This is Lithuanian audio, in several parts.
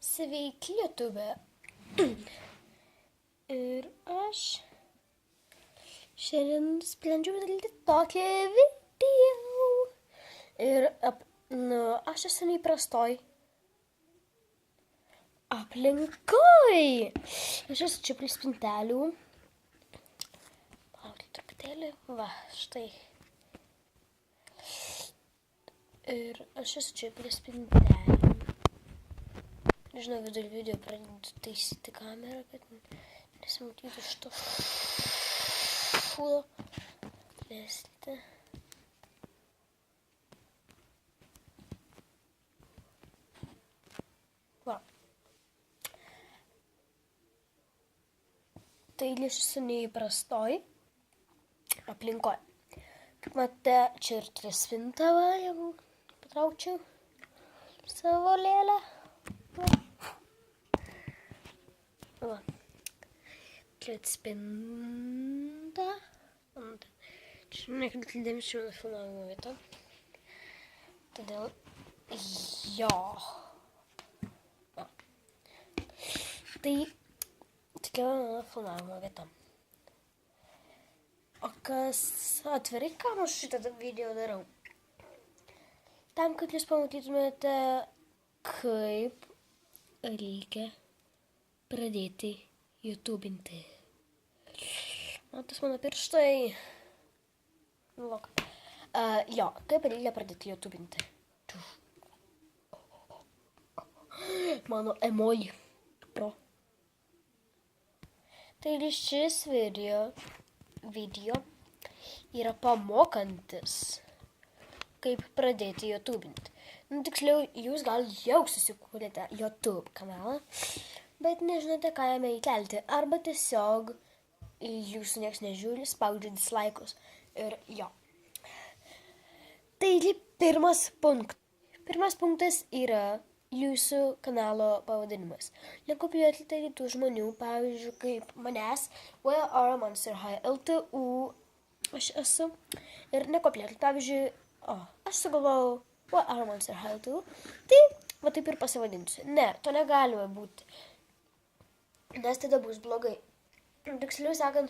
Sveiki, YouTube. Ir aš šiandien sprendžiau daryti tokį video. Ir aš esu neįprastoj aplinkoj. Aš esu čia prie spintelių. Palaukit truputėlį. Va, štai. Ir aš esu čia prie spintelių. Nežinau, vidury video pradedu taisyti kamerą, kad nesimatytų šito šūdo. Plėsite. Va. Taigi aš esu neįprastoj aplinkoj. Kaip matė, čia ir turi spintą, jeigu patraukčiau savo lėlę. Va. Čia spinta. Čia nekreipti dėmesio į filmavimo vietą. Todėl jo. Va. Tai tokia mano filmavimo vieta. O kas atvirai, kam aš šitą video darau? Tam, kad jūs pamatytumėte, kaip reikia pradėti YouTubinti. Matos mano pirštai. Lok. Jo, kaip reikia pradėti YouTubinti. Mano emoji pro. Taigi šis video yra pamokantis, kaip pradėti YouTubinti. Tiksliau, jūs gal jau susikūrėte YouTube kanalą, bet nežinote, ką jame įkelti. Arba tiesiog jūsų nieks nežiūri, spaudžia dislaikus. Ir jo. Taigi, pirmas punktas yra jūsų kanalo pavadinimas. Nekopijuokite kitų žmonių, pavyzdžiui, kaip manęs, Where are Monster High LTU, aš esu. Ir nekopijuokite, pavyzdžiui, aš sugalvojau What are Monster High LTU, tai va taip ir pasivadinsiu. Ne, to negalima būti, nes tada bus blogai. Tiksliau sakant,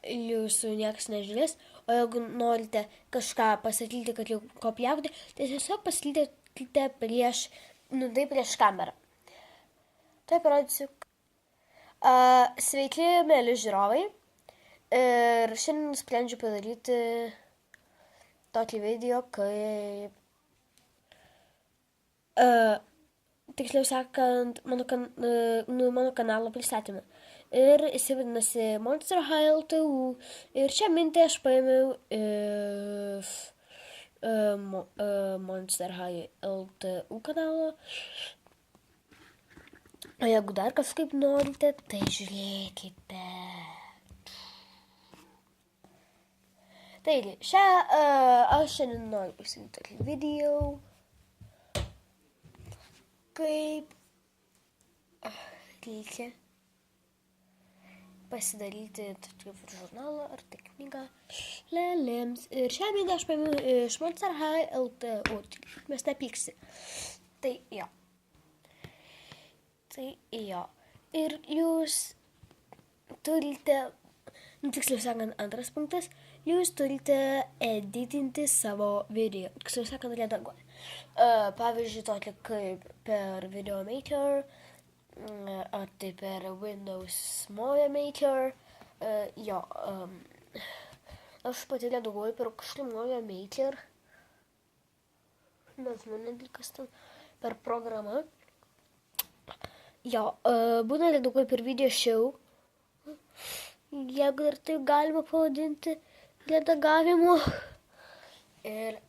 jūsų niekas nežiūrės, o jeigu norite kažką pasakyti, kad jau kopijavote, tai tiesiog pasakykite prieš kamerą. Tai parodysiu. Sveiki, mėly žiūrovai. Ir šiandien nusprendžiu padaryti tokį video, kaip tiksliau sakant, mano kanalo pristatymą. Ir jis vadinasi Monster High LTU. Ir šią mintį aš paėmiau iš Monster High LTU kanalo. O jeigu dar kažkaip norite, tai žiūrėkite. Taigi, aš šiandien noriu pasakyti tokį video, kaip reikia pasidaryti tokį žurnalą ar tai knygą lėlėms. Ir šią mintį aš paėmiau iš Monster High LTU, mes nepyksi. Tai jo. Ir jūs turite, tiksliau sakant, antras punktas, jūs turite editinti savo video. Tiksliau sakant, redaguoti. Pavyzdžiui, tokį kaip per Videomaker, ar tai per Windows Movie Maker. Aš pati redaguoju per kažkokį Movie Maker. Nežinau, netgi kas ten per programą. Būna redaguoju per Video Show. Jeigu ir taip galima pavadinti redagavimu. Ir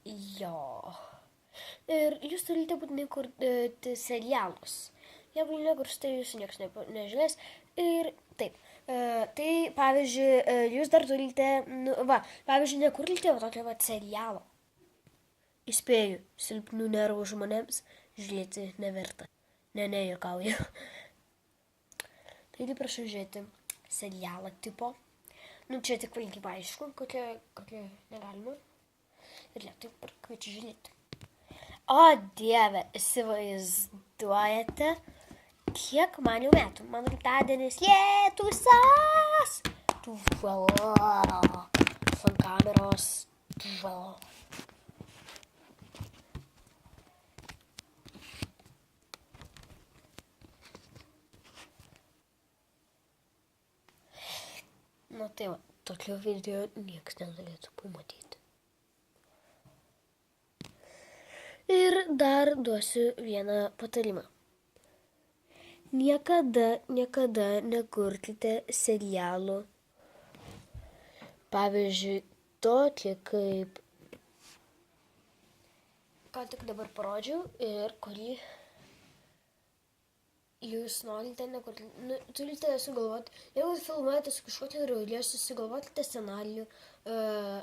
Ir jūs turite būtinai kurti serialus. Jeigu nekursite, jūsų niekas nežiūrės. Ir taip. Tai, pavyzdžiui, jūs dar turite, pavyzdžiui, nekurkite tokio serialo. Įspėju, silpnų nervų žmonėms žiūrėti neverta. Ne, juokauju. Taigi prašau žiūrėti serialą tipo. Čia tik valgyba aišku, kokia negalima. Ir taip kviečiu žiūrėti. O Dieve, įsivaizduojate, kiek man jau metų. Man gimtadienis Lietusas. Ant kameros. Nu tai va, tokio video nieks negalėtų pamatyti. Ir dar duosiu vieną patarimą. Niekada nekurkite serialų. Pavyzdžiui, tokį kaip... Ką tik dabar parodžiau ir kurį jūs norite nekurti. Turite sugalvoti, jeigu filmuojate su kažkokia draugė, susigalvokite scenarijų,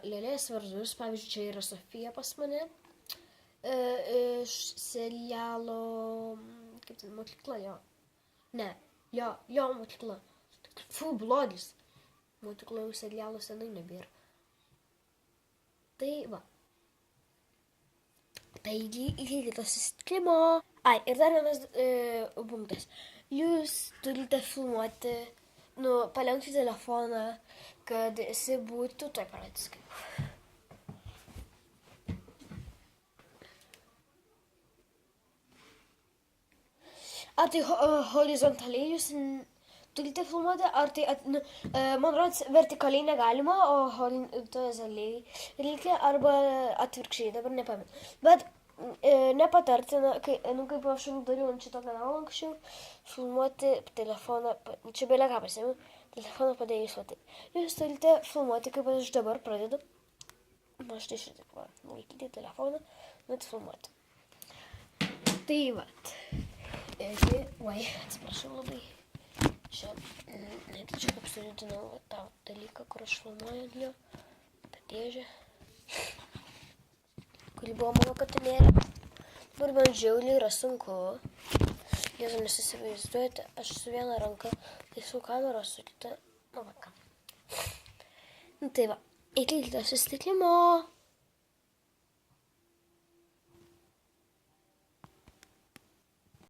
lėlės vardus. Pavyzdžiui, čia yra Sofija pas mane. Iš serialo, kaip ten, mokykla, jo. Ne, jo, mokykla. Blogis. Mokykla jau serialo senai nebėra. Tai va. Taigi, iki kito susitikimo. Ir dar vienas punktas. Jūs turite filmuoti, palenkti telefoną, kad jisai būtų, tuoj parodys kaip. Tai horizontaliai jūs turite filmuoti, ar tai, man rodos, vertikaliai negalima, o horizontaliai reikia, arba atvirkščiai, dabar nepamenu. Bet nepatartina, kaip aš jau dariau ant šito kanalo anksčiau, filmuoti telefoną, čia belia ką pasiėmiau, telefoną padėjus va taip. Jūs turite filmuoti, kaip aš dabar pradedu. Aš tai šitaip va, laikyti telefoną, bet filmuoti. Tai va. Oi, atsiprašau labai. Čia, netyčia kaip sujudinau tą dalyką, kur aš filmuoju ant jo, tą dėžę, kuri buvo mano katinėlė. Dabar man žiauriai yra sunku. Jūs nesusivaizduojate, aš su viena ranka laisvau kameros, su kita, va ką. Tai va, iki kito susitikimo.